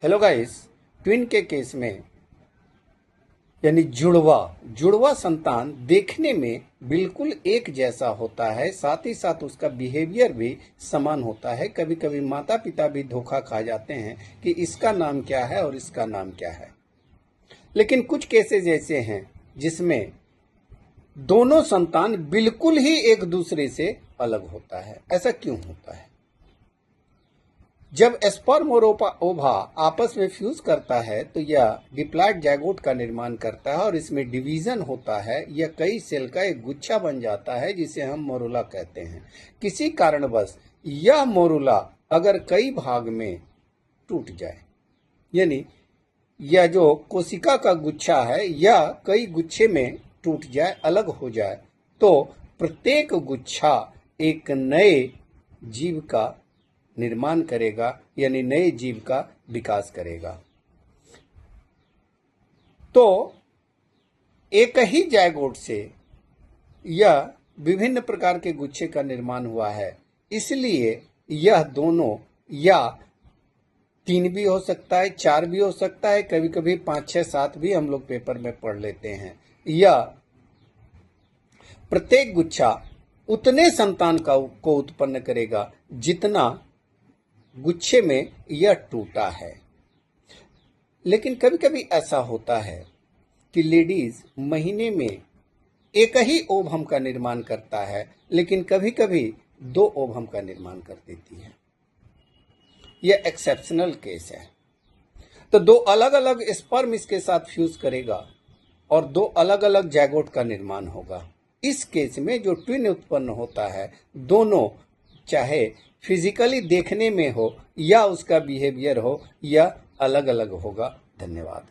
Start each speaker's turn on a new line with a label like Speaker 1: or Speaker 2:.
Speaker 1: Hello guys, twin के case में यानी जुड़वा संतान देखने में बिल्कुल एक जैसा होता है, साथ ही साथ उसका बिहेवियर भी समान होता है। कभी कभी माता पिता भी धोखा खा जाते हैं कि इसका नाम क्या है और इसका नाम क्या है। लेकिन कुछ केसेस ऐसे हैं जिसमें दोनों संतान बिल्कुल ही एक दूसरे से अलग होता है। ऐसा क्यों होता है? जब स्पर्म और ओवा आपस में फ्यूज करता है तो यह डिप्लॉयड जाइगोट का निर्माण करता है और इसमें डिवीजन होता है। यह कई सेल का एक गुच्छा बन जाता है जिसे हम मोरुला कहते हैं। किसी कारणवश यह मोरुला अगर कई भाग में टूट जाए, यानी यह जो कोशिका का गुच्छा है यह कई गुच्छे में टूट जाए, अलग हो जाए, तो प्रत्येक गुच्छा एक नए जीव का निर्माण करेगा, यानी नए जीव का विकास करेगा। तो एक ही जाइगोट से यह विभिन्न प्रकार के गुच्छे का निर्माण हुआ है, इसलिए यह दोनों या 3 भी हो सकता है, 4 भी हो सकता है, कभी कभी 5, 6, 7 भी हम लोग पेपर में पढ़ लेते हैं। यह प्रत्येक गुच्छा उतने संतान को उत्पन्न करेगा जितना गुच्छे में यह टूटा है। लेकिन कभी कभी ऐसा होता है कि लेडीज महीने में एक ही ओवम का निर्माण करता है, लेकिन कभी कभी 2 ओवम का निर्माण कर देती है। यह एक्सेप्शनल केस है। तो 2 अलग अलग स्पर्म इसके साथ फ्यूज करेगा और 2 अलग अलग जाइगोट का निर्माण होगा। इस केस में जो ट्विन उत्पन्न होता है, दोनों चाहे फिजिकली देखने में हो या उसका बिहेवियर हो, या अलग अलग होगा। धन्यवाद।